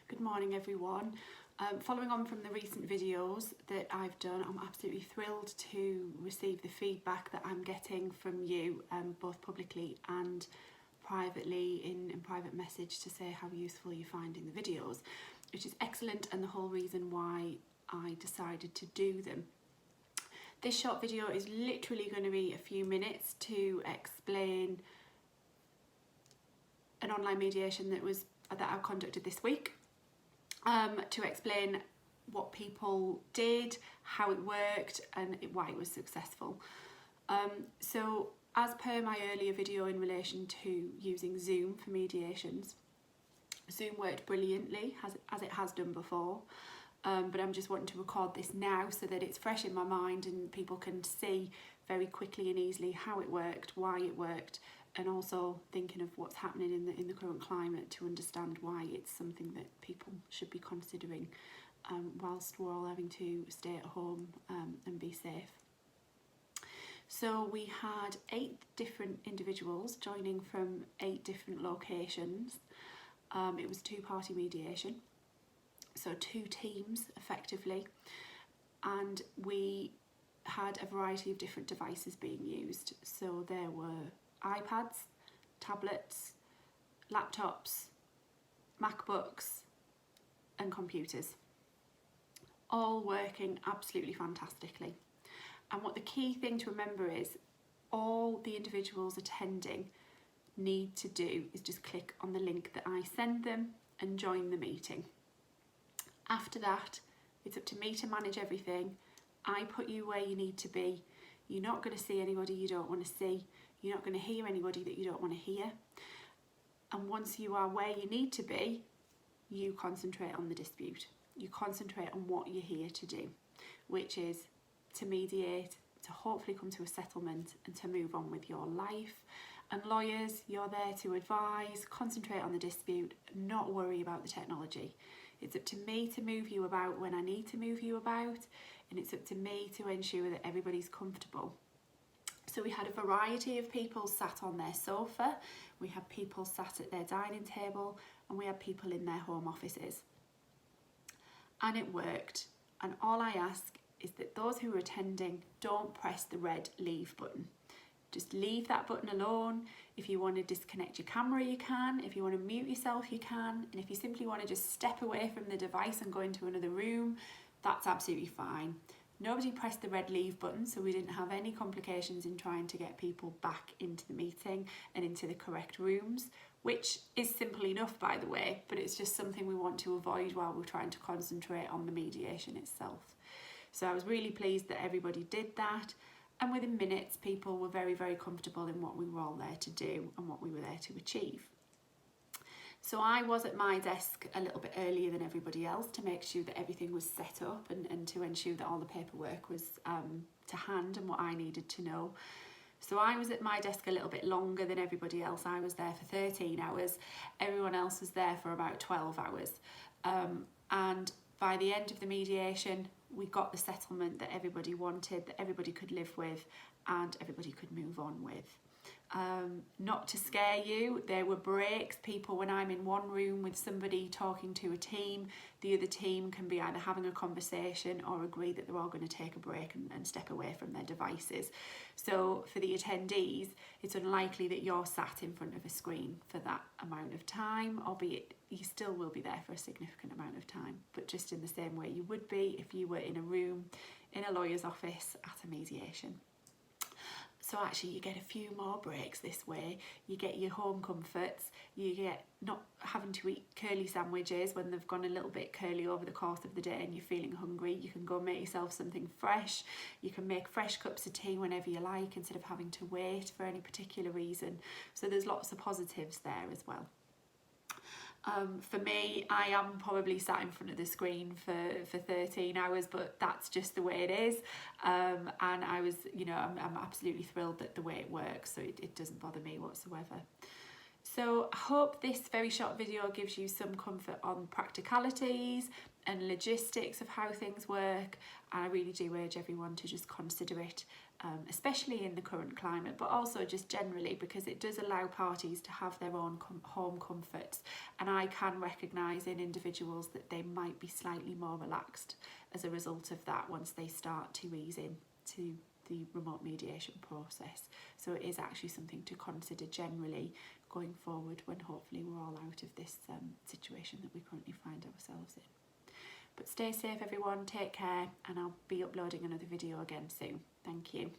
Good morning everyone. Following on from the recent videos that I've done, I'm absolutely thrilled to receive the feedback that I'm getting from you, both publicly and privately in private message, to say how useful you're finding the videos, which is excellent and the whole reason why I decided to do them. This short video is literally going to be a few minutes to explain an online mediation that I conducted this week. To explain what people did, how it worked and why it was successful. So as per my earlier video in relation to using Zoom for mediations, Zoom worked brilliantly as it has done before, but I'm just wanting to record this now so that it's fresh in my mind and people can see very quickly and easily how it worked, why it worked, and also thinking of what's happening in the current climate to understand why it's something that people should be considering whilst we're all having to stay at home and be safe. So we had 8 different individuals joining from 8 different locations. It was 2-party mediation, so 2 teams effectively, and we had a variety of different devices being used. So there were iPads, tablets, laptops, MacBooks and computers, all working absolutely fantastically. And what the key thing to remember is all the individuals attending need to do is just click on the link that I send them and join the meeting. After that, it's up to me to manage everything. I put you where you need to be. You're not going to see anybody you don't want to see. You're not going to hear anybody that you don't want to hear. And once you are where you need to be, you concentrate on the dispute. You concentrate on what you're here to do, which is to mediate, to hopefully come to a settlement and to move on with your life. And lawyers, you're there to advise, concentrate on the dispute, not worry about the technology. It's up to me to move you about when I need to move you about, and it's up to me to ensure that everybody's comfortable. So we had a variety of people sat on their sofa, we had people sat at their dining table, and we had people in their home offices. And it worked. And all I ask is that those who are attending don't press the red leave button. Just leave that button alone. If you want to disconnect your camera, you can. If you want to mute yourself, you can. And if you simply want to just step away from the device and go into another room, that's absolutely fine. Nobody pressed the red leave button, so we didn't have any complications in trying to get people back into the meeting and into the correct rooms, which is simple enough, by the way, but it's just something we want to avoid while we're trying to concentrate on the mediation itself. So I was really pleased that everybody did that, and within minutes people were very, very comfortable in what we were all there to do and what we were there to achieve. So I was at my desk a little bit earlier than everybody else to make sure that everything was set up and to ensure that all the paperwork was to hand and what I needed to know. So I was at my desk a little bit longer than everybody else. I was there for 13 hours. Everyone else was there for about 12 hours. And by the end of the mediation, we got the settlement that everybody wanted, that everybody could live with and everybody could move on with. Not to scare you, there were breaks. People, when I'm in one room with somebody talking to a team, the other team can be either having a conversation or agree that they're all going to take a break and step away from their devices. So for the attendees, it's unlikely that you're sat in front of a screen for that amount of time, albeit you still will be there for a significant amount of time, but just in the same way you would be if you were in a room in a lawyer's office at a mediation. So actually you get a few more breaks this way. You get your home comforts, you get not having to eat curly sandwiches when they've gone a little bit curly over the course of the day and you're feeling hungry. You can go make yourself something fresh. You can make fresh cups of tea whenever you like instead of having to wait for any particular reason. So there's lots of positives there as well. For me, I am probably sat in front of the screen for 13 hours, but that's just the way it is. And I was, I'm absolutely thrilled that the way it works, so it doesn't bother me whatsoever. So I hope this very short video gives you some comfort on practicalities and logistics of how things work, and I really do urge everyone to just consider it, especially in the current climate, but also just generally, because it does allow parties to have their own home comforts, and I can recognise in individuals that they might be slightly more relaxed as a result of that once they start to ease into the remote mediation process. So it is actually something to consider generally going forward when hopefully we're all out of this situation that we currently find ourselves in. But stay safe everyone, take care, and I'll be uploading another video again soon. Thank you.